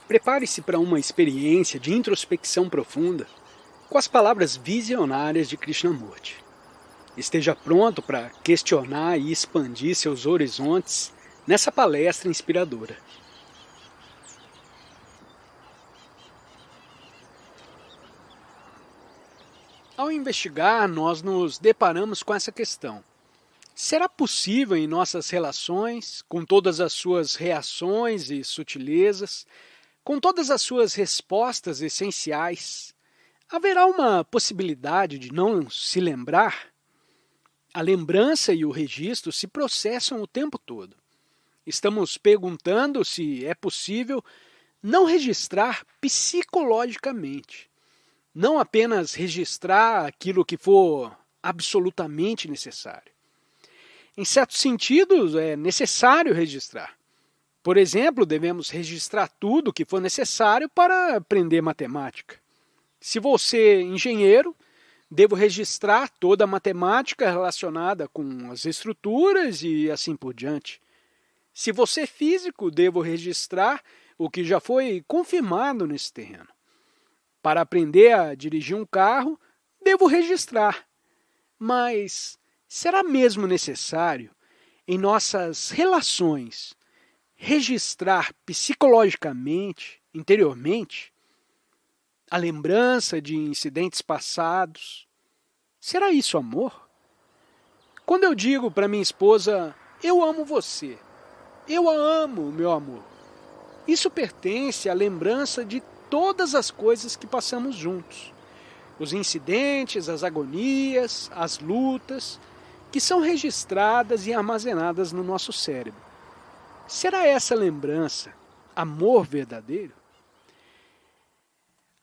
Prepare-se para uma experiência de introspecção profunda com as palavras visionárias de Krishnamurti. Esteja pronto para questionar e expandir seus horizontes nessa palestra inspiradora. Ao investigar, nós nos deparamos com essa questão. Será possível em nossas relações, com todas as suas reações e sutilezas, com todas as suas respostas essenciais, haverá uma possibilidade de não se lembrar? A lembrança e o registro se processam o tempo todo. Estamos perguntando se é possível não registrar psicologicamente, não apenas registrar aquilo que for absolutamente necessário. Em certos sentidos, é necessário registrar. Por exemplo, devemos registrar tudo o que for necessário para aprender matemática. Se vou ser engenheiro, devo registrar toda a matemática relacionada com as estruturas e assim por diante. Se vou ser físico, devo registrar o que já foi confirmado nesse terreno. Para aprender a dirigir um carro, devo registrar. Mas será mesmo necessário, em nossas relações, registrar psicologicamente, interiormente, a lembrança de incidentes passados? Será isso amor? Quando eu digo para minha esposa, eu amo você, eu a amo, meu amor, isso pertence à lembrança de todas as coisas que passamos juntos. Os incidentes, as agonias, as lutas, que são registradas e armazenadas no nosso cérebro. Será essa lembrança amor verdadeiro?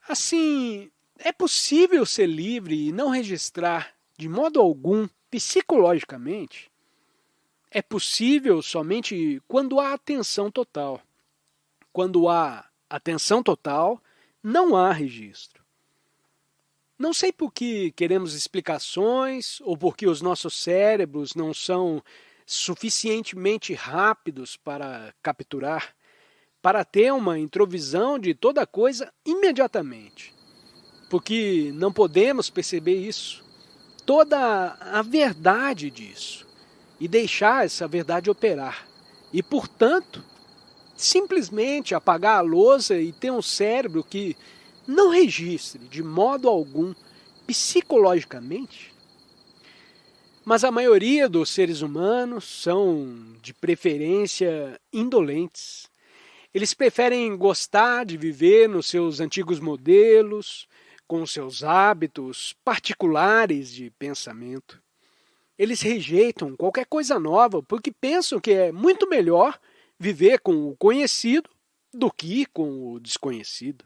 Assim, é possível ser livre e não registrar de modo algum psicologicamente? É possível somente quando há atenção total. Quando há atenção total, não há registro. Não sei por que queremos explicações ou porque os nossos cérebros não são suficientemente rápidos para capturar, para ter uma introvisão de toda coisa imediatamente. Porque não podemos perceber isso, toda a verdade disso, e deixar essa verdade operar. E, portanto, simplesmente apagar a lousa e ter um cérebro que não registre de modo algum psicologicamente? Mas a maioria dos seres humanos são, de preferência, indolentes. Eles preferem gostar de viver nos seus antigos modelos, com seus hábitos particulares de pensamento. Eles rejeitam qualquer coisa nova porque pensam que é muito melhor viver com o conhecido do que com o desconhecido.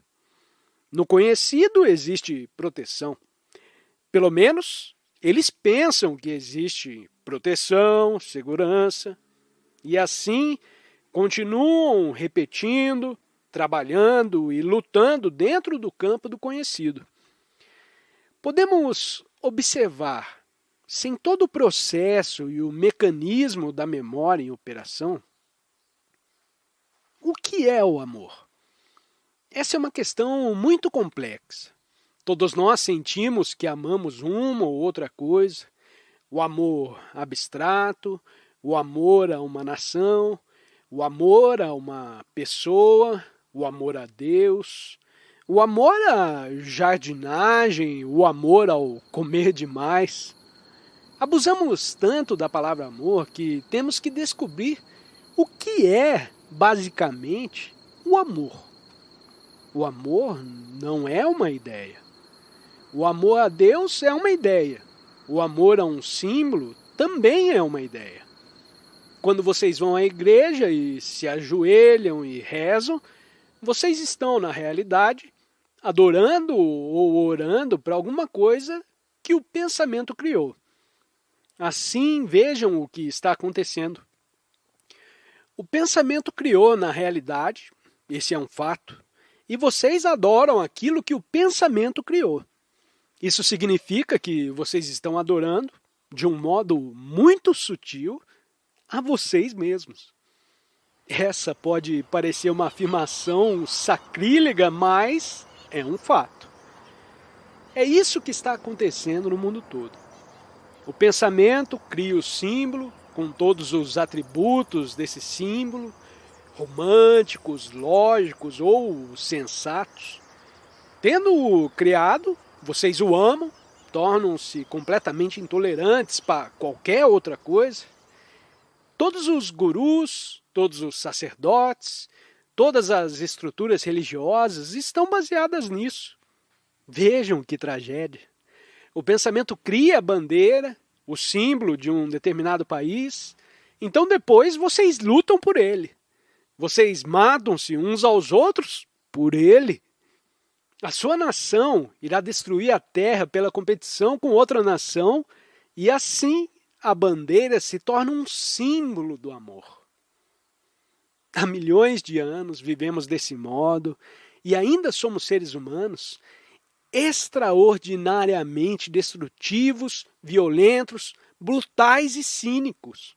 No conhecido existe proteção. Pelo menos eles pensam que existe proteção, segurança, e assim continuam repetindo, trabalhando e lutando dentro do campo do conhecido. Podemos observar, sem todo o processo e o mecanismo da memória em operação, o que é o amor? Essa é uma questão muito complexa. Todos nós sentimos que amamos uma ou outra coisa, o amor abstrato, o amor a uma nação, o amor a uma pessoa, o amor a Deus, o amor à jardinagem, o amor ao comer demais. Abusamos tanto da palavra amor que temos que descobrir o que é, basicamente, o amor. O amor não é uma ideia. O amor a Deus é uma ideia. O amor a um símbolo também é uma ideia. Quando vocês vão à igreja e se ajoelham e rezam, vocês estão, na realidade, adorando ou orando para alguma coisa que o pensamento criou. Assim, vejam o que está acontecendo. O pensamento criou, na realidade, esse é um fato, e vocês adoram aquilo que o pensamento criou. Isso significa que vocês estão adorando, de um modo muito sutil, a vocês mesmos. Essa pode parecer uma afirmação sacrílega, mas é um fato. É isso que está acontecendo no mundo todo. O pensamento cria o símbolo, com todos os atributos desse símbolo, românticos, lógicos ou sensatos. Tendo-o criado, vocês o amam, tornam-se completamente intolerantes para qualquer outra coisa. Todos os gurus, todos os sacerdotes, todas as estruturas religiosas estão baseadas nisso. Vejam que tragédia. O pensamento cria a bandeira, o símbolo de um determinado país, então depois vocês lutam por ele. Vocês matam-se uns aos outros por ele. A sua nação irá destruir a terra pela competição com outra nação e assim a bandeira se torna um símbolo do amor. Há milhões de anos vivemos desse modo e ainda somos seres humanos extraordinariamente destrutivos, violentos, brutais e cínicos.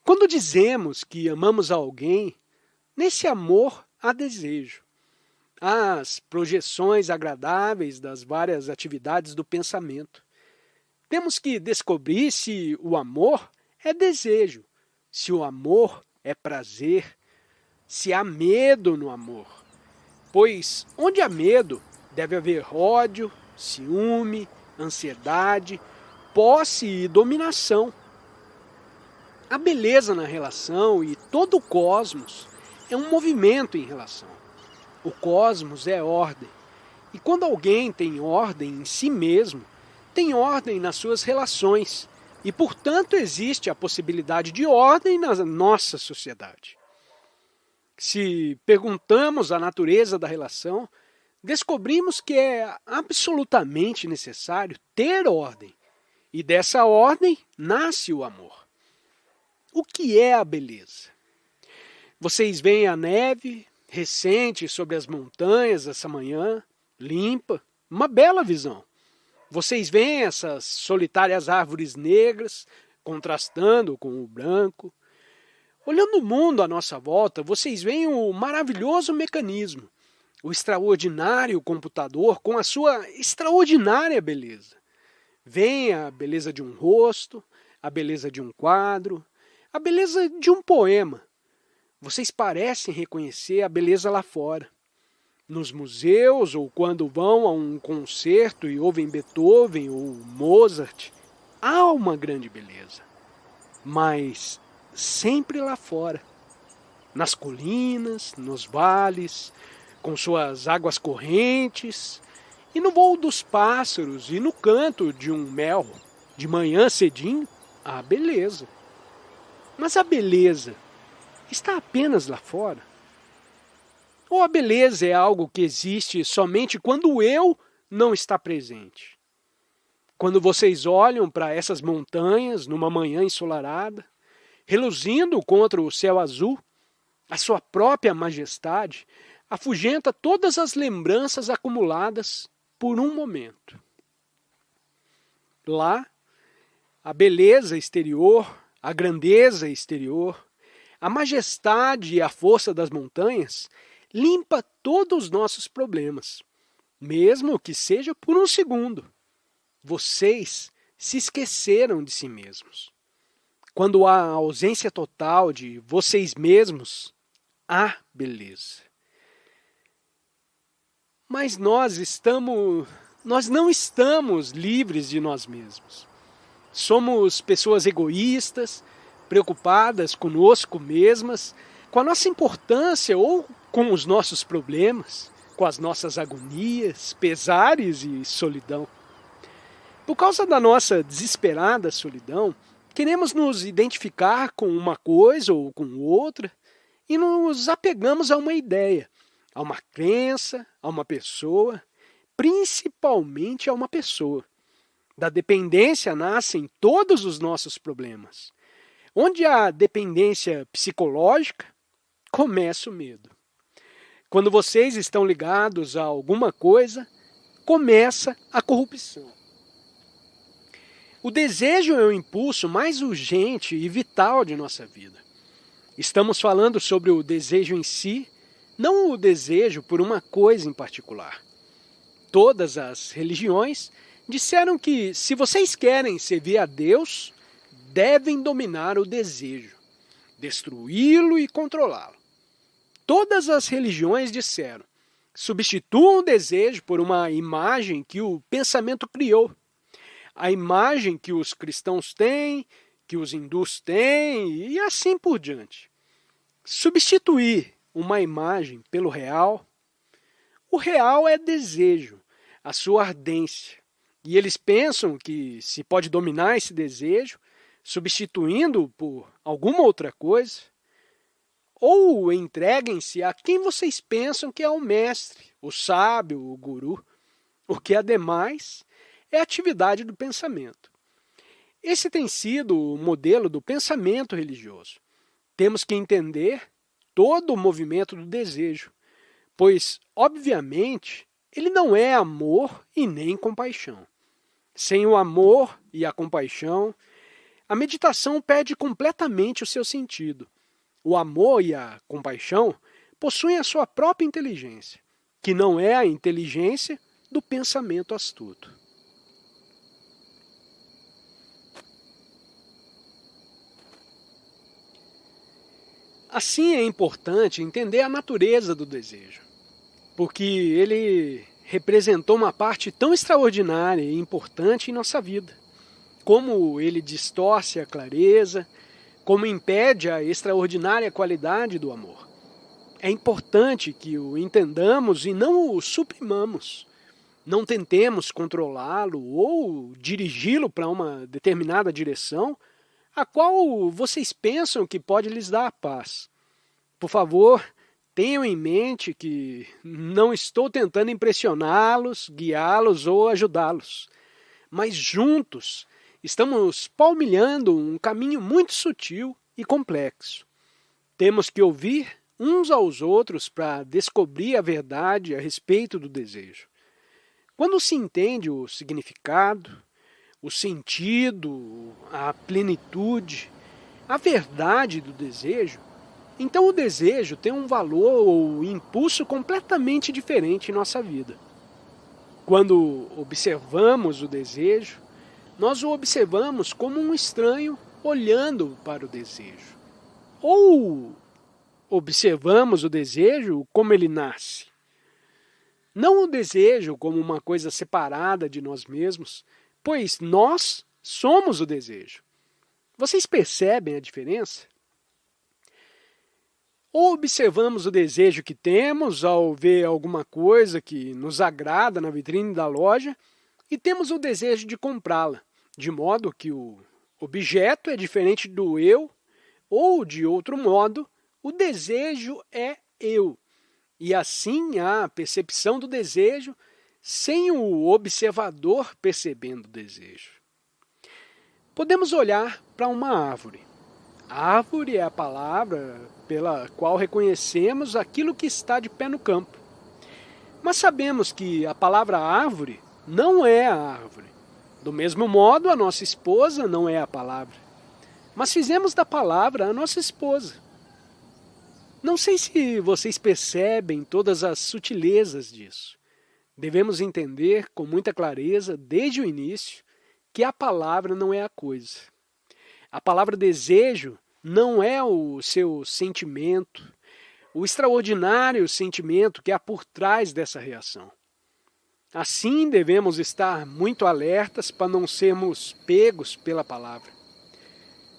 Quando dizemos que amamos alguém, nesse amor há desejo. Há as projeções agradáveis das várias atividades do pensamento. Temos que descobrir se o amor é desejo, se o amor é prazer, se há medo no amor. Pois onde há medo, deve haver ódio, ciúme, ansiedade, posse e dominação. A beleza na relação e todo o cosmos é um movimento em relação. O cosmos é ordem. E quando alguém tem ordem em si mesmo, tem ordem nas suas relações. E, portanto, existe a possibilidade de ordem na nossa sociedade. Se perguntamos a natureza da relação, descobrimos que é absolutamente necessário ter ordem. E dessa ordem nasce o amor. O que é a beleza? Vocês veem a neve recente sobre as montanhas essa manhã, limpa, uma bela visão. Vocês veem essas solitárias árvores negras contrastando com o branco. Olhando o mundo à nossa volta, vocês veem o maravilhoso mecanismo, o extraordinário computador com a sua extraordinária beleza. Veem a beleza de um rosto, a beleza de um quadro, a beleza de um poema. Vocês parecem reconhecer a beleza lá fora. Nos museus ou quando vão a um concerto e ouvem Beethoven ou Mozart, há uma grande beleza. Mas sempre lá fora, nas colinas, nos vales, com suas águas correntes, e no voo dos pássaros e no canto de um mel, de manhã cedinho, há beleza. Mas a beleza está apenas lá fora? Ou a beleza é algo que existe somente quando o eu não está presente? Quando vocês olham para essas montanhas numa manhã ensolarada, reluzindo contra o céu azul, a sua própria majestade afugenta todas as lembranças acumuladas por um momento. Lá, a beleza exterior, a grandeza exterior, a majestade e a força das montanhas limpa todos os nossos problemas, mesmo que seja por um segundo. Vocês se esqueceram de si mesmos. Quando há ausência total de vocês mesmos, há beleza. Mas nós não estamos livres de nós mesmos. Somos pessoas egoístas, preocupadas conosco mesmas, com a nossa importância ou com os nossos problemas, com as nossas agonias, pesares e solidão. Por causa da nossa desesperada solidão, queremos nos identificar com uma coisa ou com outra e nos apegamos a uma ideia, a uma crença, a uma pessoa, principalmente a uma pessoa. Da dependência nascem todos os nossos problemas. Onde há dependência psicológica, começa o medo. Quando vocês estão ligados a alguma coisa, começa a corrupção. O desejo é o impulso mais urgente e vital de nossa vida. Estamos falando sobre o desejo em si, não o desejo por uma coisa em particular. Todas as religiões disseram que, se vocês querem servir a Deus, devem dominar o desejo, destruí-lo e controlá-lo. Todas as religiões disseram: substituam o desejo por uma imagem que o pensamento criou. A imagem que os cristãos têm, que os hindus têm e assim por diante. Substituir uma imagem pelo real. O real é desejo, a sua ardência. E eles pensam que se pode dominar esse desejo, substituindo-o por alguma outra coisa. Ou entreguem-se a quem vocês pensam que é o mestre, o sábio, o guru. O que é demais é a atividade do pensamento. Esse tem sido o modelo do pensamento religioso. Temos que entender todo o movimento do desejo, pois, obviamente, ele não é amor e nem compaixão. Sem o amor e a compaixão, a meditação perde completamente o seu sentido. O amor e a compaixão possuem a sua própria inteligência, que não é a inteligência do pensamento astuto. Assim é importante entender a natureza do desejo, porque ele representou uma parte tão extraordinária e importante em nossa vida. Como ele distorce a clareza, como impede a extraordinária qualidade do amor. É importante que o entendamos e não o suprimamos. Não tentemos controlá-lo ou dirigi-lo para uma determinada direção, a qual vocês pensam que pode lhes dar paz. Por favor, tenham em mente que não estou tentando impressioná-los, guiá-los ou ajudá-los, mas juntos estamos palmilhando um caminho muito sutil e complexo. Temos que ouvir uns aos outros para descobrir a verdade a respeito do desejo. Quando se entende o significado, o sentido, a plenitude, a verdade do desejo, então o desejo tem um valor ou impulso completamente diferente em nossa vida. Quando observamos o desejo, nós o observamos como um estranho olhando para o desejo. Ou observamos o desejo como ele nasce. Não o desejo como uma coisa separada de nós mesmos, pois nós somos o desejo. Vocês percebem a diferença? Ou observamos o desejo que temos ao ver alguma coisa que nos agrada na vitrine da loja e temos o desejo de comprá-la, de modo que o objeto é diferente do eu, ou, de outro modo, o desejo é eu. E assim há a percepção do desejo sem o observador percebendo o desejo. Podemos olhar para uma árvore. Árvore é a palavra pela qual reconhecemos aquilo que está de pé no campo. Mas sabemos que a palavra árvore não é a árvore. Do mesmo modo, a nossa esposa não é a palavra. Mas fizemos da palavra a nossa esposa. Não sei se vocês percebem todas as sutilezas disso. Devemos entender com muita clareza, desde o início, que a palavra não é a coisa. A palavra desejo não é o seu sentimento, o extraordinário sentimento que há por trás dessa reação. Assim, devemos estar muito alertas para não sermos pegos pela palavra.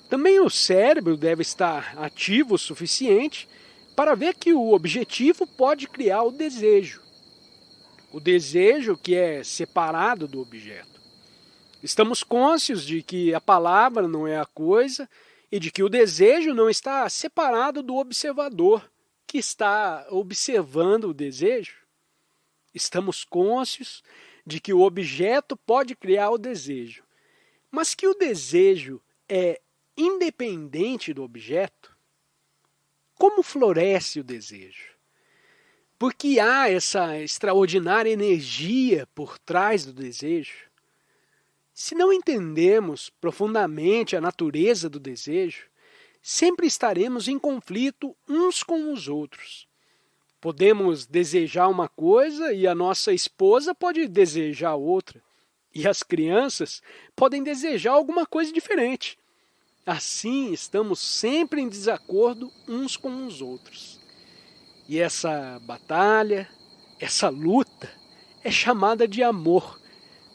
Também o cérebro deve estar ativo o suficiente para ver que o objetivo pode criar o desejo que é separado do objeto. Estamos conscientes de que a palavra não é a coisa e de que o desejo não está separado do observador que está observando o desejo. Estamos conscientes de que o objeto pode criar o desejo, mas que o desejo é independente do objeto. Como floresce o desejo? Porque há essa extraordinária energia por trás do desejo. Se não entendemos profundamente a natureza do desejo, sempre estaremos em conflito uns com os outros. Podemos desejar uma coisa e a nossa esposa pode desejar outra. E as crianças podem desejar alguma coisa diferente. Assim, estamos sempre em desacordo uns com os outros. E essa batalha, essa luta, é chamada de amor,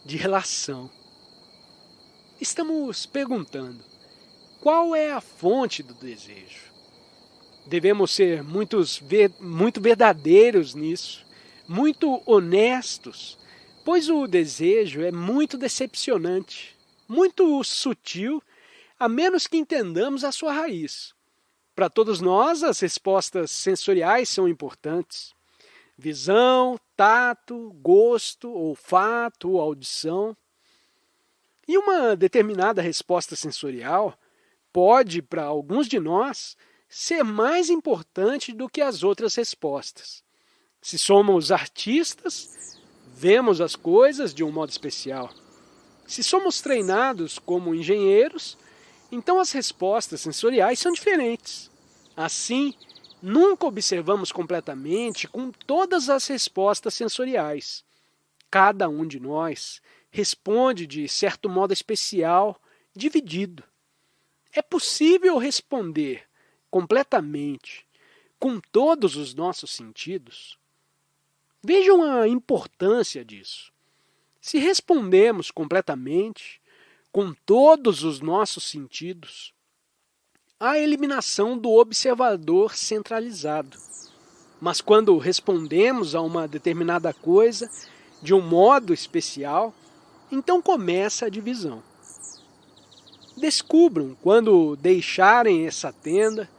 de relação. Estamos perguntando, qual é a fonte do desejo? Devemos ser muito verdadeiros nisso, muito honestos, pois o desejo é muito decepcionante, muito sutil, a menos que entendamos a sua raiz. Para todos nós, as respostas sensoriais são importantes. Visão, tato, gosto, olfato, audição. E uma determinada resposta sensorial pode, para alguns de nós, ser mais importante do que as outras respostas. Se somos artistas, vemos as coisas de um modo especial. Se somos treinados como engenheiros, então as respostas sensoriais são diferentes. Assim, nunca observamos completamente com todas as respostas sensoriais. Cada um de nós responde de certo modo especial, dividido. É possível responder completamente com todos os nossos sentidos? Vejam a importância disso. Se respondemos completamente, com todos os nossos sentidos, há a eliminação do observador centralizado. Mas quando respondemos a uma determinada coisa de um modo especial, então começa a divisão. Descubram quando deixarem essa tenda,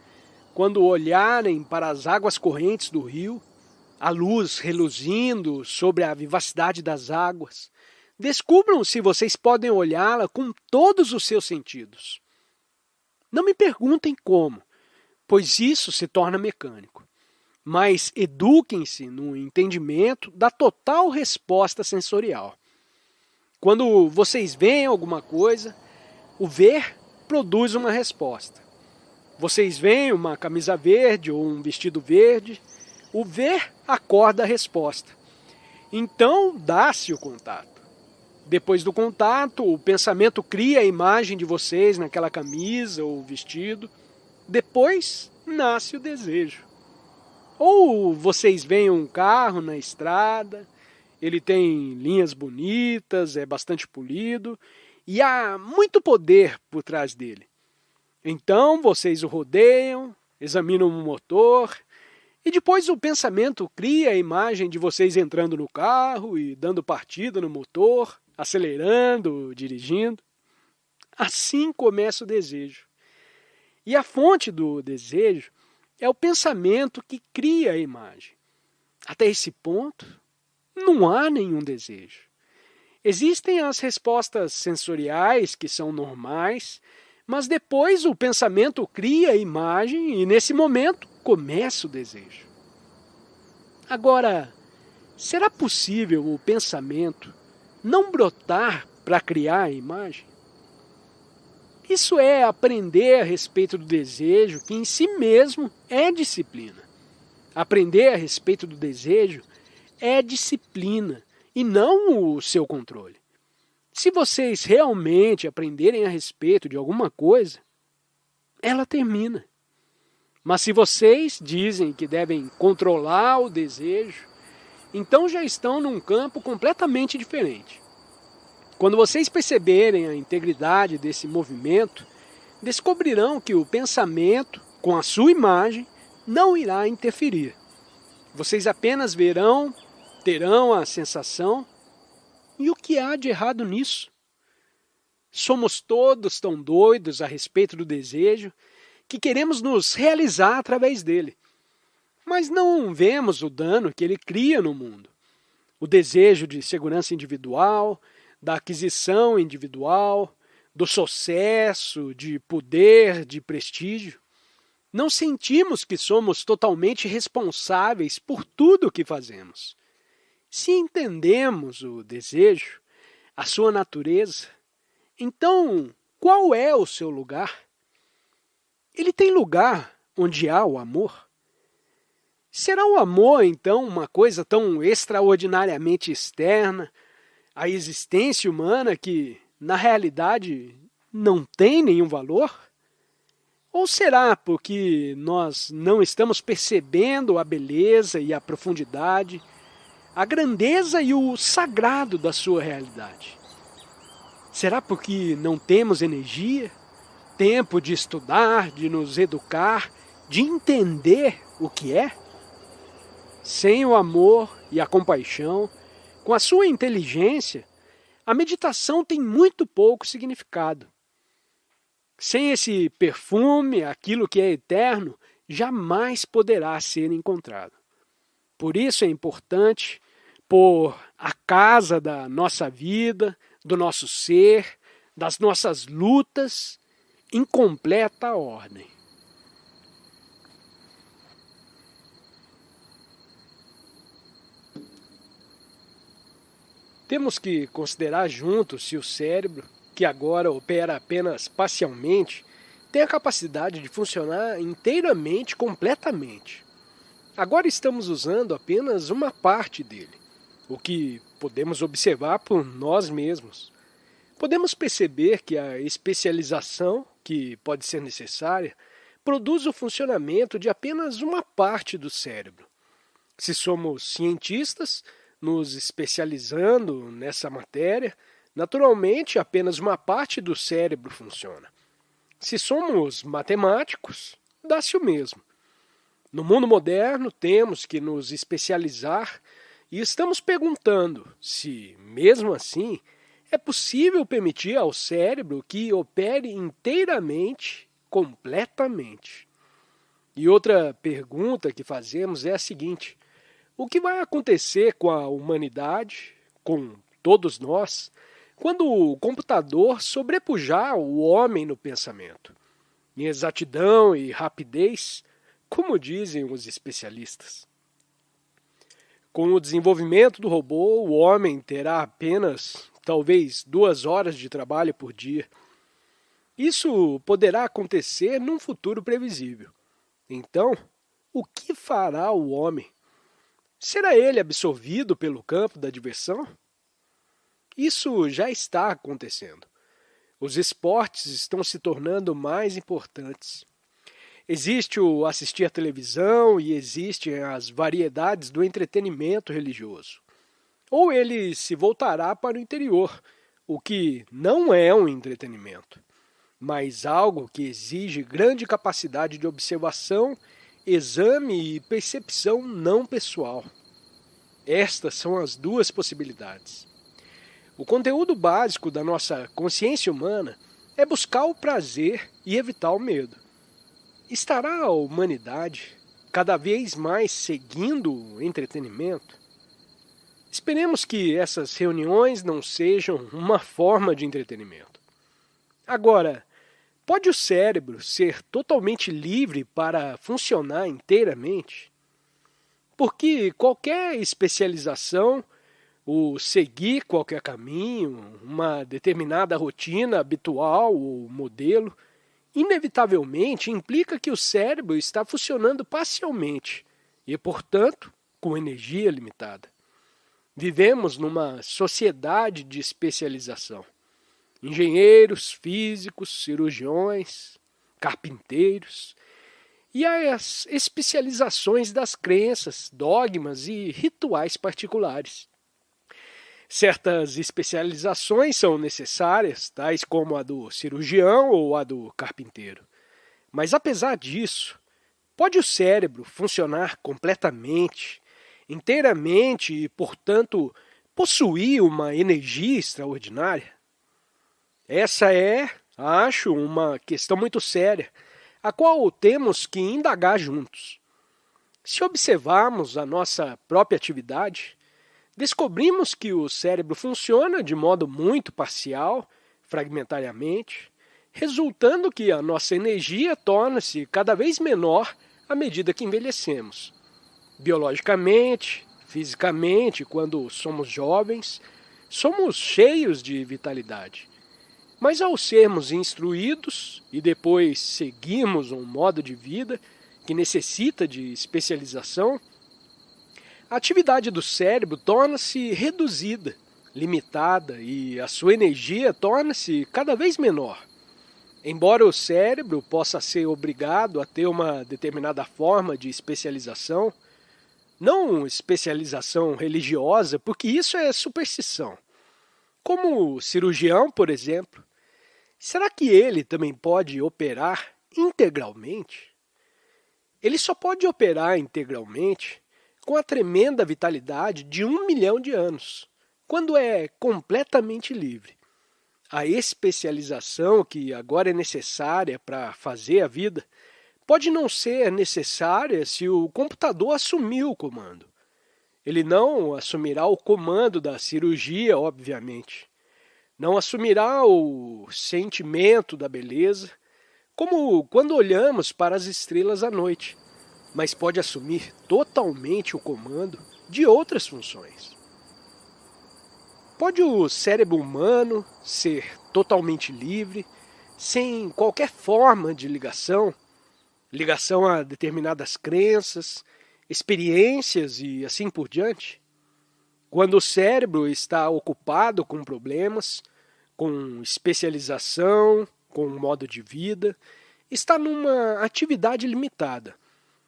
quando olharem para as águas correntes do rio, a luz reluzindo sobre a vivacidade das águas. Descubram se vocês podem olhá-la com todos os seus sentidos. Não me perguntem como, pois isso se torna mecânico. Mas eduquem-se no entendimento da total resposta sensorial. Quando vocês veem alguma coisa, o ver produz uma resposta. Vocês veem uma camisa verde ou um vestido verde, o ver acorda a resposta. Então, dá-se o contato. Depois do contato, o pensamento cria a imagem de vocês naquela camisa ou vestido. Depois, nasce o desejo. Ou vocês veem um carro na estrada, ele tem linhas bonitas, é bastante polido e há muito poder por trás dele. Então, vocês o rodeiam, examinam o motor e depois o pensamento cria a imagem de vocês entrando no carro e dando partida no motor, acelerando, dirigindo. Assim começa o desejo. E a fonte do desejo é o pensamento que cria a imagem. Até esse ponto, não há nenhum desejo. Existem as respostas sensoriais, que são normais, mas depois o pensamento cria a imagem e, nesse momento, começa o desejo. Agora, será possível o pensamento não brotar para criar a imagem? Isso é aprender a respeito do desejo, que em si mesmo é disciplina. Aprender a respeito do desejo é disciplina e não o seu controle. Se vocês realmente aprenderem a respeito de alguma coisa, ela termina. Mas se vocês dizem que devem controlar o desejo, então já estão num campo completamente diferente. Quando vocês perceberem a integridade desse movimento, descobrirão que o pensamento, com a sua imagem, não irá interferir. Vocês apenas verão, terão a sensação. E o que há de errado nisso? Somos todos tão doidos a respeito do desejo que queremos nos realizar através dele. Mas não vemos o dano que ele cria no mundo. O desejo de segurança individual, da aquisição individual, do sucesso, de poder, de prestígio. Não sentimos que somos totalmente responsáveis por tudo o que fazemos. Se entendemos o desejo, a sua natureza, então qual é o seu lugar? ele tem lugar onde há o amor? Será o amor, então, uma coisa tão extraordinariamente externa à existência humana que, na realidade, não tem nenhum valor? Ou será porque nós não estamos percebendo a beleza e a profundidade, a grandeza e o sagrado da sua realidade? Será porque não temos energia, tempo de estudar, de nos educar, de entender o que é? Sem o amor e a compaixão, com a sua inteligência, a meditação tem muito pouco significado. Sem esse perfume, aquilo que é eterno jamais poderá ser encontrado. Por isso é importante pôr a casa da nossa vida, do nosso ser, das nossas lutas, em completa ordem. Temos que considerar juntos se o cérebro, que agora opera apenas parcialmente, tem a capacidade de funcionar inteiramente, completamente. Agora estamos usando apenas uma parte dele, o que podemos observar por nós mesmos. Podemos perceber que a especialização, que pode ser necessária, produz o funcionamento de apenas uma parte do cérebro. Se somos cientistas, nos especializando nessa matéria, naturalmente apenas uma parte do cérebro funciona. Se somos matemáticos, dá-se o mesmo. No mundo moderno, temos que nos especializar e estamos perguntando se, mesmo assim, é possível permitir ao cérebro que opere inteiramente, completamente. E outra pergunta que fazemos é a seguinte: o que vai acontecer com a humanidade, com todos nós, quando o computador sobrepujar o homem no pensamento, em exatidão e rapidez, como dizem os especialistas? Com o desenvolvimento do robô, o homem terá apenas, talvez, 2 horas de trabalho por dia. Isso poderá acontecer num futuro previsível. Então, o que fará o homem? Será ele absorvido pelo campo da diversão? Isso já está acontecendo. Os esportes estão se tornando mais importantes. Existe o assistir à televisão e existem as variedades do entretenimento religioso. Ou ele se voltará para o interior, o que não é um entretenimento, mas algo que exige grande capacidade de observação, exame e percepção não pessoal. Estas são as duas possibilidades. O conteúdo básico da nossa consciência humana é buscar o prazer e evitar o medo. Estará a humanidade cada vez mais seguindo o entretenimento? Esperemos que essas reuniões não sejam uma forma de entretenimento. Agora, pode o cérebro ser totalmente livre para funcionar inteiramente? Porque qualquer especialização, o seguir qualquer caminho, uma determinada rotina habitual ou modelo, inevitavelmente implica que o cérebro está funcionando parcialmente e, portanto, com energia limitada. Vivemos numa sociedade de especialização. Engenheiros, físicos, cirurgiões, carpinteiros, e as especializações das crenças, dogmas e rituais particulares. Certas especializações são necessárias, tais como a do cirurgião ou a do carpinteiro. Mas apesar disso, pode o cérebro funcionar completamente, inteiramente e, portanto, possuir uma energia extraordinária? Essa é, acho, uma questão muito séria, a qual temos que indagar juntos. Se observarmos a nossa própria atividade, descobrimos que o cérebro funciona de modo muito parcial, fragmentariamente, resultando que a nossa energia torna-se cada vez menor à medida que envelhecemos. Biologicamente, fisicamente, quando somos jovens, somos cheios de vitalidade. Mas ao sermos instruídos e depois seguirmos um modo de vida que necessita de especialização, a atividade do cérebro torna-se reduzida, limitada e a sua energia torna-se cada vez menor. Embora o cérebro possa ser obrigado a ter uma determinada forma de especialização, não especialização religiosa, porque isso é superstição. Como o cirurgião, por exemplo, será que ele também pode operar integralmente? Ele só pode operar integralmente com a tremenda vitalidade de 1 milhão de anos, quando é completamente livre. A especialização que agora é necessária para fazer a vida pode não ser necessária se o computador assumir o comando. Ele não assumirá o comando da cirurgia, obviamente. Não assumirá o sentimento da beleza, como quando olhamos para as estrelas à noite, mas pode assumir totalmente o comando de outras funções. Pode o cérebro humano ser totalmente livre, sem qualquer forma de ligação a determinadas crenças, experiências e assim por diante? Quando o cérebro está ocupado com problemas, com especialização, com um modo de vida, está numa atividade limitada.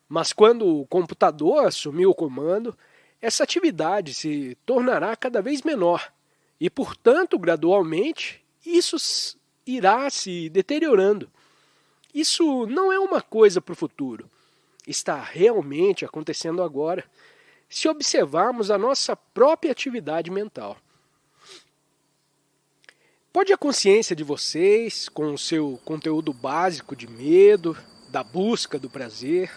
Mas quando o computador assumir o comando, essa atividade se tornará cada vez menor. E, portanto, gradualmente, isso irá se deteriorando. Isso não é uma coisa para o futuro. Está realmente acontecendo agora, se observarmos a nossa própria atividade mental. Pode a consciência de vocês, com o seu conteúdo básico de medo, da busca do prazer,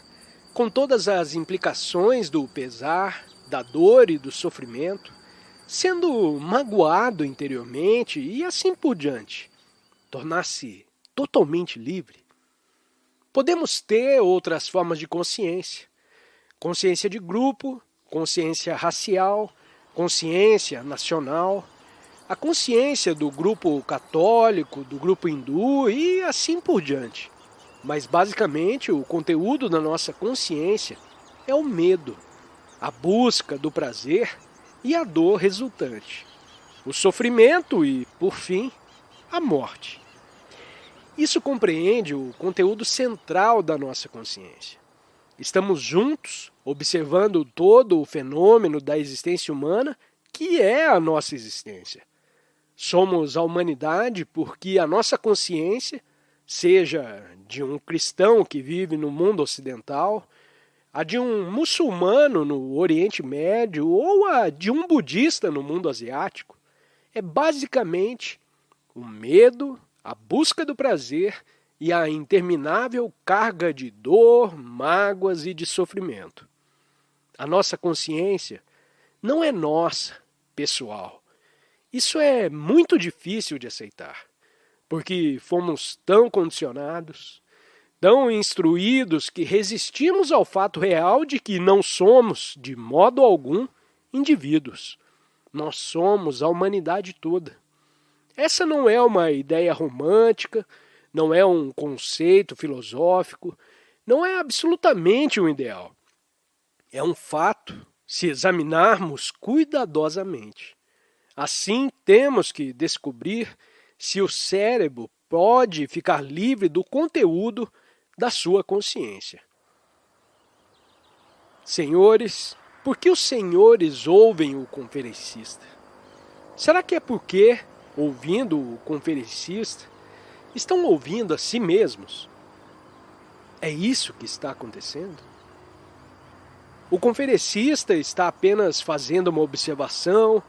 com todas as implicações do pesar, da dor e do sofrimento, sendo magoado interiormente e assim por diante, tornar-se totalmente livre? Podemos ter outras formas de consciência. Consciência de grupo, consciência racial, consciência nacional, a consciência do grupo católico, do grupo hindu e assim por diante. Mas basicamente o conteúdo da nossa consciência é o medo, a busca do prazer e a dor resultante, o sofrimento e, por fim, a morte. Isso compreende o conteúdo central da nossa consciência. Estamos juntos, observando todo o fenômeno da existência humana, que é a nossa existência. Somos a humanidade porque a nossa consciência, seja de um cristão que vive no mundo ocidental, a de um muçulmano no Oriente Médio ou a de um budista no mundo asiático, é basicamente o medo, a busca do prazer e a interminável carga de dor, mágoas e de sofrimento. A nossa consciência não é nossa, pessoal. Isso é muito difícil de aceitar, porque fomos tão condicionados, tão instruídos que resistimos ao fato real de que não somos, de modo algum, indivíduos. Nós somos a humanidade toda. Essa não é uma ideia romântica, não é um conceito filosófico, não é absolutamente um ideal. É um fato, se examinarmos cuidadosamente. Assim, temos que descobrir se o cérebro pode ficar livre do conteúdo da sua consciência. Senhores, por que os senhores ouvem o conferencista? Será que é porque, ouvindo o conferencista, estão ouvindo a si mesmos? É isso que está acontecendo? O conferencista está apenas fazendo uma observação,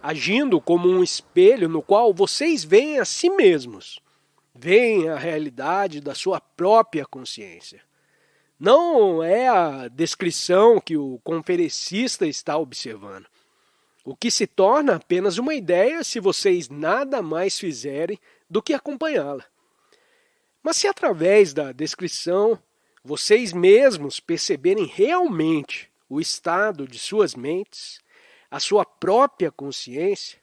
agindo como um espelho no qual vocês veem a si mesmos, veem a realidade da sua própria consciência. Não é a descrição que o conferencista está observando, o que se torna apenas uma ideia se vocês nada mais fizerem do que acompanhá-la. Mas se através da descrição vocês mesmos perceberem realmente o estado de suas mentes, a sua própria consciência,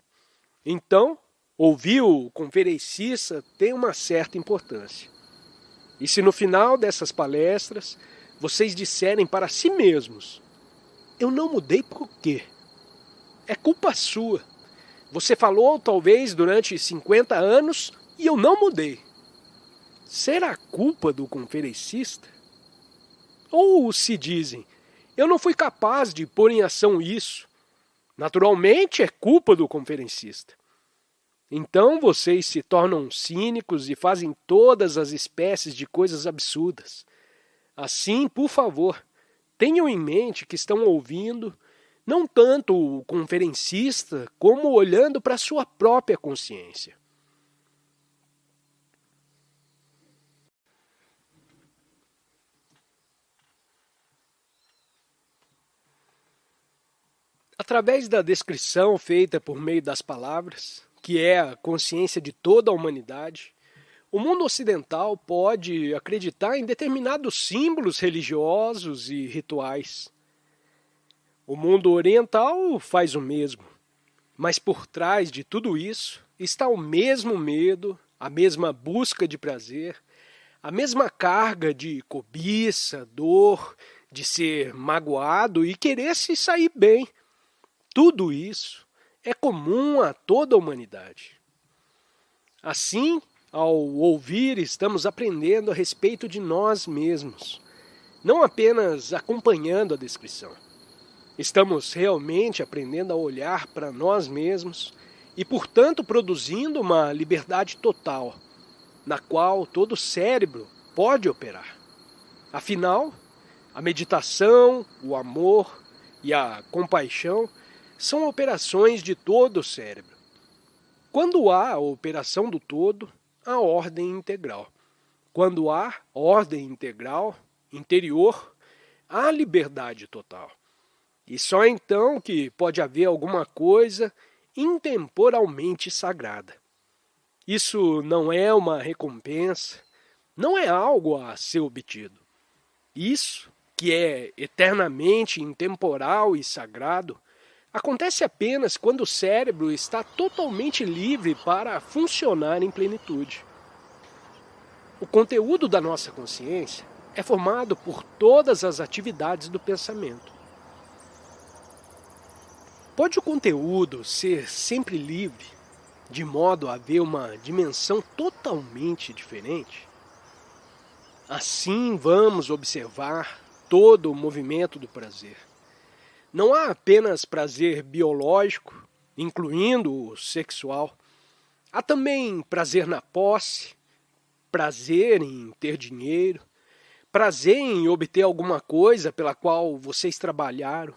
então Ouvir o conferencista tem uma certa importância. E se no final dessas palestras vocês disserem para si mesmos: eu não mudei por quê? É culpa sua. Você falou talvez durante 50 anos e eu não mudei. Será culpa do conferencista? Ou se dizem: eu não fui capaz de pôr em ação isso. Naturalmente é culpa do conferencista. Então vocês se tornam cínicos e fazem todas as espécies de coisas absurdas. Assim, por favor, tenham em mente que estão ouvindo não tanto o conferencista, como olhando para a sua própria consciência. Através da descrição feita por meio das palavras, que é a consciência de toda a humanidade, o mundo ocidental pode acreditar em determinados símbolos religiosos e rituais. O mundo oriental faz o mesmo, mas por trás de tudo isso está o mesmo medo, a mesma busca de prazer, a mesma carga de cobiça, dor, de ser magoado e querer se sair bem. Tudo isso é comum a toda a humanidade. Assim, ao ouvir, estamos aprendendo a respeito de nós mesmos, não apenas acompanhando a descrição. Estamos realmente aprendendo a olhar para nós mesmos e, portanto, produzindo uma liberdade total, na qual todo cérebro pode operar. Afinal, a meditação, o amor e a compaixão são operações de todo o cérebro. Quando há a operação do todo, há ordem integral. Quando há ordem integral, interior, há liberdade total. E só então que pode haver alguma coisa intemporalmente sagrada. Isso não é uma recompensa, não é algo a ser obtido. Isso, que é eternamente intemporal e sagrado, acontece apenas quando o cérebro está totalmente livre para funcionar em plenitude. O conteúdo da nossa consciência é formado por todas as atividades do pensamento. Pode o conteúdo ser sempre livre, de modo a haver uma dimensão totalmente diferente? Assim vamos observar todo o movimento do prazer. Não há apenas prazer biológico, incluindo o sexual. Há também prazer na posse, prazer em ter dinheiro, prazer em obter alguma coisa pela qual vocês trabalharam.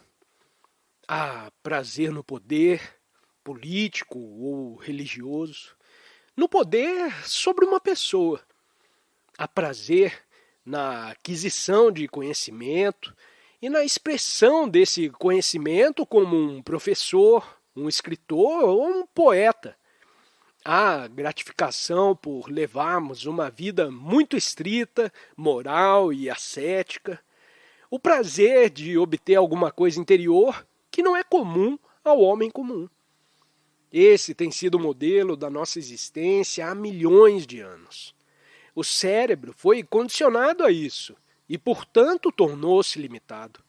Há prazer no poder, político ou religioso, no poder sobre uma pessoa. Há prazer na aquisição de conhecimento e na expressão desse conhecimento como um professor, um escritor ou um poeta. Há gratificação por levarmos uma vida muito estrita, moral e ascética. O prazer de obter alguma coisa interior que não é comum ao homem comum. Esse tem sido o modelo da nossa existência há milhões de anos. O cérebro foi condicionado a isso e, portanto, tornou-se limitado.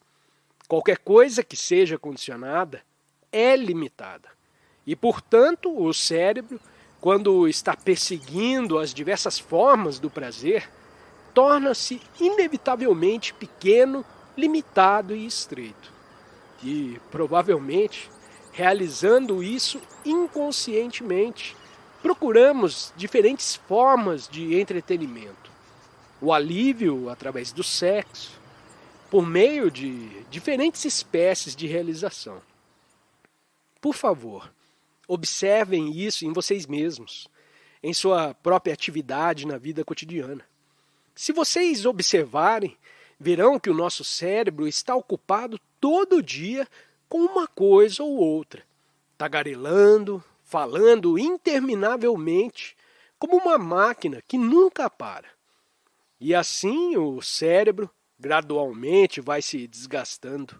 Qualquer coisa que seja condicionada é limitada. E, portanto, o cérebro, quando está perseguindo as diversas formas do prazer, torna-se inevitavelmente pequeno, limitado e estreito. E, provavelmente, realizando isso inconscientemente, procuramos diferentes formas de entretenimento. O alívio através do sexo, por meio de diferentes espécies de realização. Por favor, observem isso em vocês mesmos, em sua própria atividade na vida cotidiana. Se vocês observarem, verão que o nosso cérebro está ocupado todo dia com uma coisa ou outra, tagarelando, falando interminavelmente, como uma máquina que nunca para. E assim o cérebro gradualmente vai se desgastando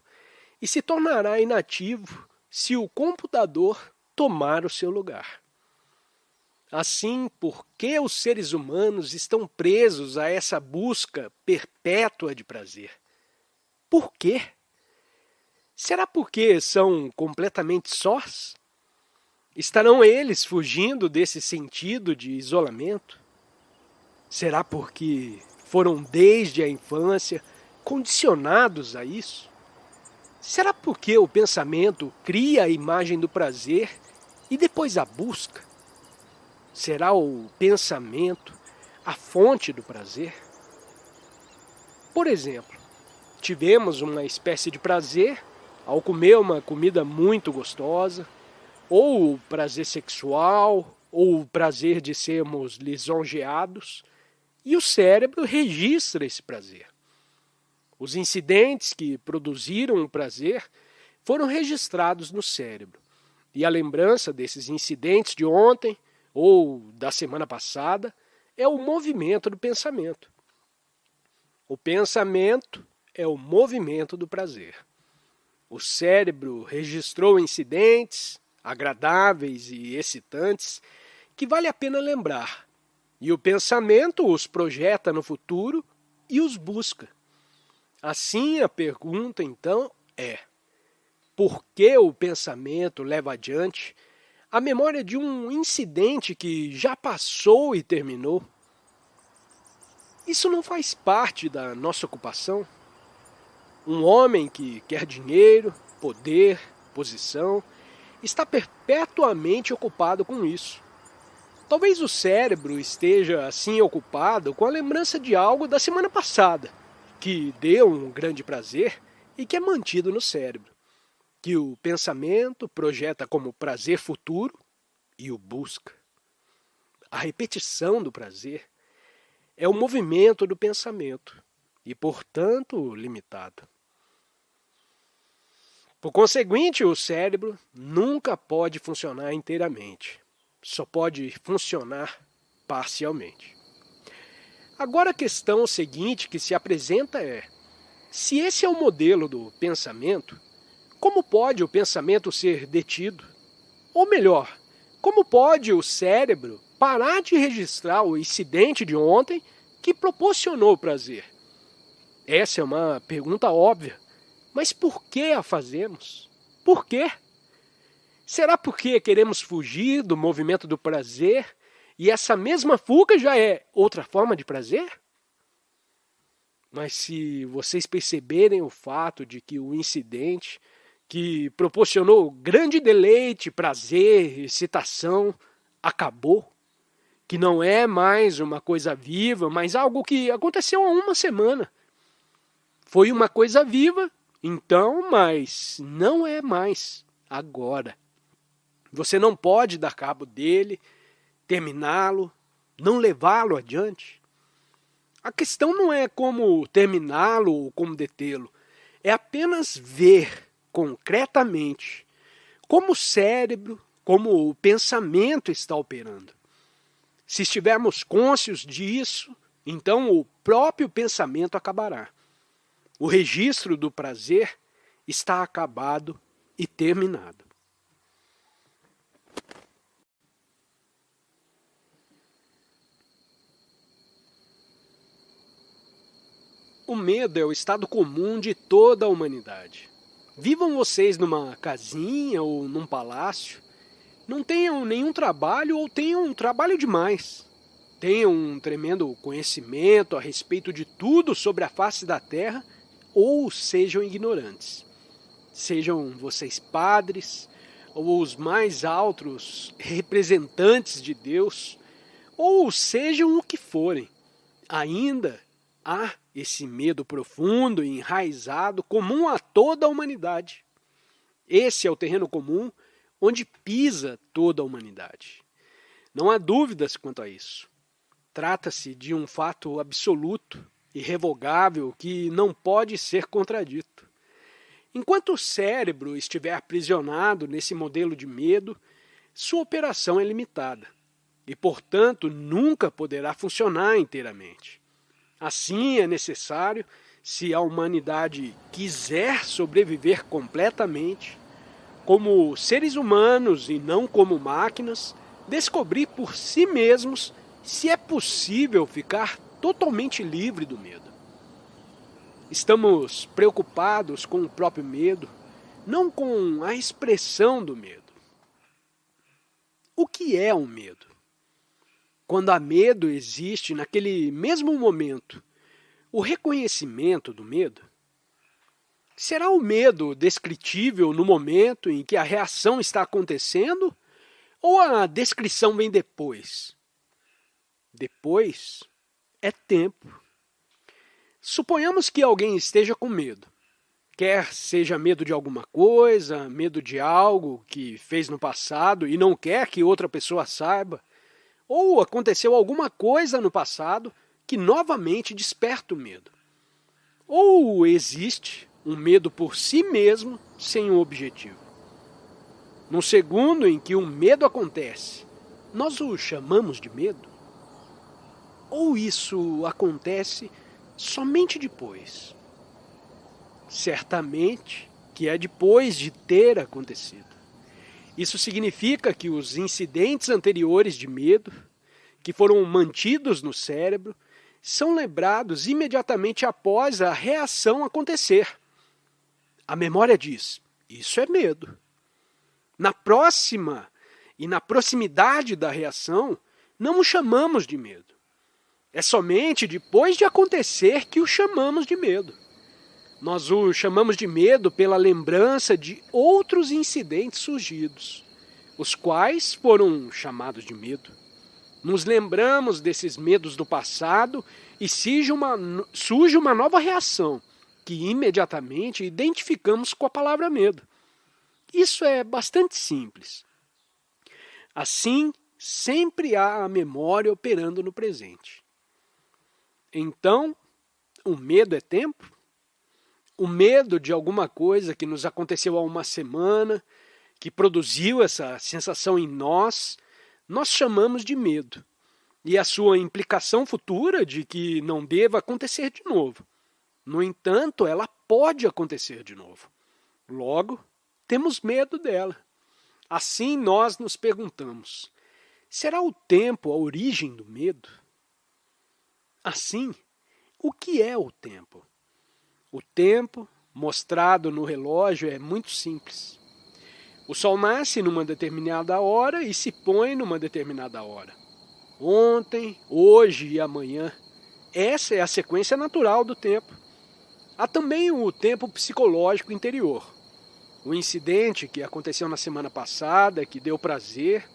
e se tornará inativo se o computador tomar o seu lugar. Assim, por que os seres humanos estão presos a essa busca perpétua de prazer? Por quê? Será porque são completamente sós? Estarão eles fugindo desse sentido de isolamento? Será porque foram desde a infância condicionados a isso? Será porque o pensamento cria a imagem do prazer e depois a busca? Será o pensamento a fonte do prazer? Por exemplo, tivemos uma espécie de prazer ao comer uma comida muito gostosa, ou o prazer sexual, ou o prazer de sermos lisonjeados, e o cérebro registra esse prazer. Os incidentes que produziram o prazer foram registrados no cérebro, e a lembrança desses incidentes de ontem ou da semana passada é o movimento do pensamento. O pensamento é o movimento do prazer. O cérebro registrou incidentes agradáveis e excitantes que vale a pena lembrar, e o pensamento os projeta no futuro e os busca. Assim, a pergunta então é: por que o pensamento leva adiante a memória de um incidente que já passou e terminou? Isso não faz parte da nossa ocupação? Um homem que quer dinheiro, poder, posição, está perpetuamente ocupado com isso. Talvez o cérebro esteja assim ocupado com a lembrança de algo da semana passada, que deu um grande prazer e que é mantido no cérebro, que o pensamento projeta como prazer futuro e o busca. A repetição do prazer é o movimento do pensamento e, portanto, limitado. Por conseguinte, o cérebro nunca pode funcionar inteiramente, só pode funcionar parcialmente. Agora a questão seguinte que se apresenta é: se esse é o modelo do pensamento, como pode o pensamento ser detido? Ou melhor, como pode o cérebro parar de registrar o incidente de ontem que proporcionou o prazer? Essa é uma pergunta óbvia. Mas por que a fazemos? Por quê? Será porque queremos fugir do movimento do prazer e essa mesma fuga já é outra forma de prazer? Mas se vocês perceberem o fato de que o incidente que proporcionou grande deleite, prazer, excitação, acabou, que não é mais uma coisa viva, mas algo que aconteceu há uma semana. Foi uma coisa viva, então, mas não é mais agora. Você não pode dar cabo dele, terminá-lo, não levá-lo adiante. A questão não é como terminá-lo ou como detê-lo. É apenas ver concretamente como o cérebro, como o pensamento está operando. Se estivermos cônscios disso, então o próprio pensamento acabará. O registro do prazer está acabado e terminado. O medo é o estado comum de toda a humanidade. Vivam vocês numa casinha ou num palácio, não tenham nenhum trabalho ou tenham um trabalho demais. Tenham um tremendo conhecimento a respeito de tudo sobre a face da terra ou sejam ignorantes. Sejam vocês padres ou os mais altos representantes de Deus, ou sejam o que forem. Ainda há esse medo profundo e enraizado comum a toda a humanidade. Esse é o terreno comum onde pisa toda a humanidade. Não há dúvidas quanto a isso. Trata-se de um fato absoluto, irrevogável, que não pode ser contradito. Enquanto o cérebro estiver aprisionado nesse modelo de medo, sua operação é limitada e, portanto, nunca poderá funcionar inteiramente. Assim, é necessário, se a humanidade quiser sobreviver completamente, como seres humanos e não como máquinas, descobrir por si mesmos se é possível ficar totalmente livre do medo. Estamos preocupados com o próprio medo, não com a expressão do medo. O que é um medo? Quando há medo, existe naquele mesmo momento o reconhecimento do medo? Será o medo descritível no momento em que a reação está acontecendo ou a descrição vem depois? Depois é tempo. Suponhamos que alguém esteja com medo. Quer seja medo de alguma coisa, medo de algo que fez no passado e não quer que outra pessoa saiba, ou aconteceu alguma coisa no passado que novamente desperta o medo. Ou existe um medo por si mesmo sem um objetivo. No segundo em que um medo acontece, nós o chamamos de medo? Ou isso acontece somente depois? Certamente que é depois de ter acontecido. Isso significa que os incidentes anteriores de medo, que foram mantidos no cérebro, são lembrados imediatamente após a reação acontecer. A memória diz: isso é medo. Na próxima e na proximidade da reação, não o chamamos de medo. É somente depois de acontecer que o chamamos de medo. Nós o chamamos de medo pela lembrança de outros incidentes surgidos, os quais foram chamados de medo. Nos lembramos desses medos do passado e surge uma nova reação, que imediatamente identificamos com a palavra medo. Isso é bastante simples. Assim, sempre há a memória operando no presente. Então, o medo é tempo? O medo de alguma coisa que nos aconteceu há uma semana, que produziu essa sensação em nós chamamos de medo. E a sua implicação futura de que não deva acontecer de novo. No entanto, ela pode acontecer de novo. Logo, temos medo dela. Assim nós nos perguntamos: será o tempo a origem do medo? Assim, o que é o tempo? O tempo, mostrado no relógio, é muito simples. O sol nasce numa determinada hora e se põe numa determinada hora. Ontem, hoje e amanhã. Essa é a sequência natural do tempo. Há também o tempo psicológico interior. O incidente que aconteceu na semana passada, que deu prazer,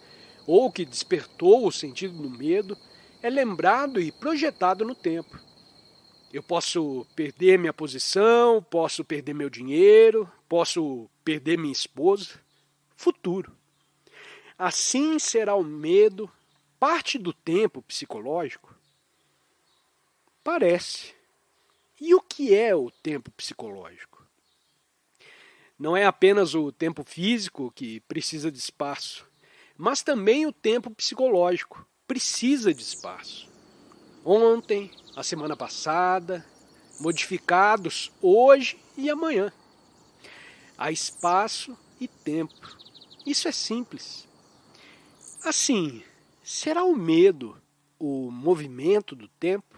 ou que despertou o sentido do medo, é lembrado e projetado no tempo. Eu posso perder minha posição, posso perder meu dinheiro, posso perder minha esposa. Futuro. Assim será o medo parte do tempo psicológico? Parece. E o que é o tempo psicológico? Não é apenas o tempo físico que precisa de espaço, mas também o tempo psicológico precisa de espaço. Ontem, a semana passada, modificados hoje e amanhã. Há espaço e tempo. Isso é simples. Assim, será o medo o movimento do tempo?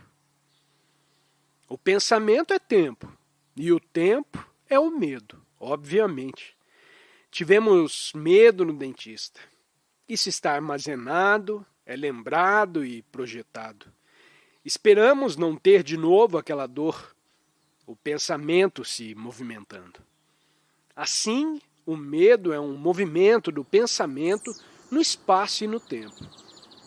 O pensamento é tempo e o tempo é o medo, obviamente. Tivemos medo no dentista. Isso está armazenado, é lembrado e projetado. Esperamos não ter de novo aquela dor, o pensamento se movimentando. Assim, o medo é um movimento do pensamento no espaço e no tempo.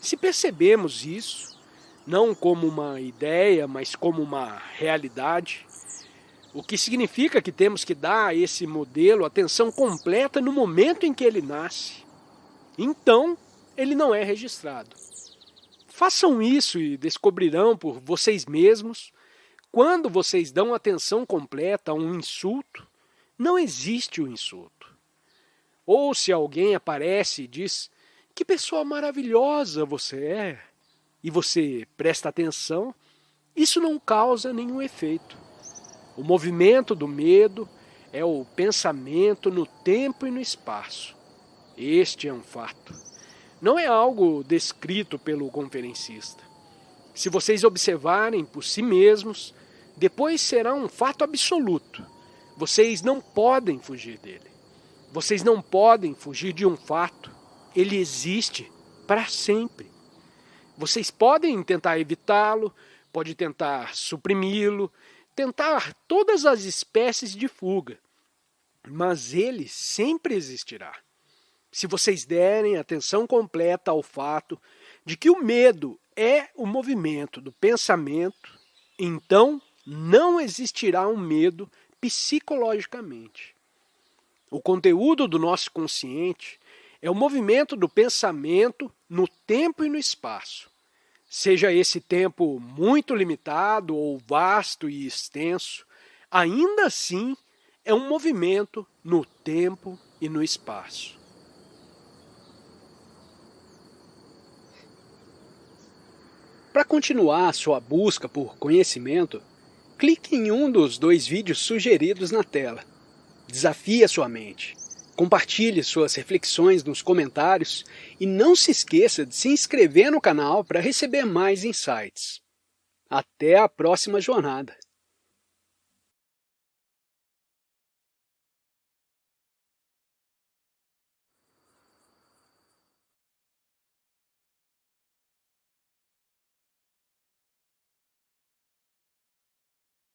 Se percebemos isso, não como uma ideia, mas como uma realidade, o que significa que temos que dar a esse modelo atenção completa no momento em que ele nasce. Então, ele não é registrado. Façam isso e descobrirão por vocês mesmos, quando vocês dão atenção completa a um insulto, não existe o insulto. Ou se alguém aparece e diz: "Que pessoa maravilhosa você é", e você presta atenção, isso não causa nenhum efeito. O movimento do medo é o pensamento no tempo e no espaço. Este é um fato. não é algo descrito pelo conferencista. Se vocês observarem por si mesmos, depois será um fato absoluto. Vocês não podem fugir dele. Vocês não podem fugir de um fato. Ele existe para sempre. Vocês podem tentar evitá-lo, podem tentar suprimi-lo, tentar todas as espécies de fuga, mas ele sempre existirá. Se vocês derem atenção completa ao fato de que o medo é o movimento do pensamento, então não existirá um medo psicologicamente. O conteúdo do nosso consciente é o movimento do pensamento no tempo e no espaço. Seja esse tempo muito limitado ou vasto e extenso, ainda assim é um movimento no tempo e no espaço. Para continuar a sua busca por conhecimento, clique em um dos 2 vídeos sugeridos na tela. Desafie a sua mente. Compartilhe suas reflexões nos comentários e não se esqueça de se inscrever no canal para receber mais insights. Até a próxima jornada!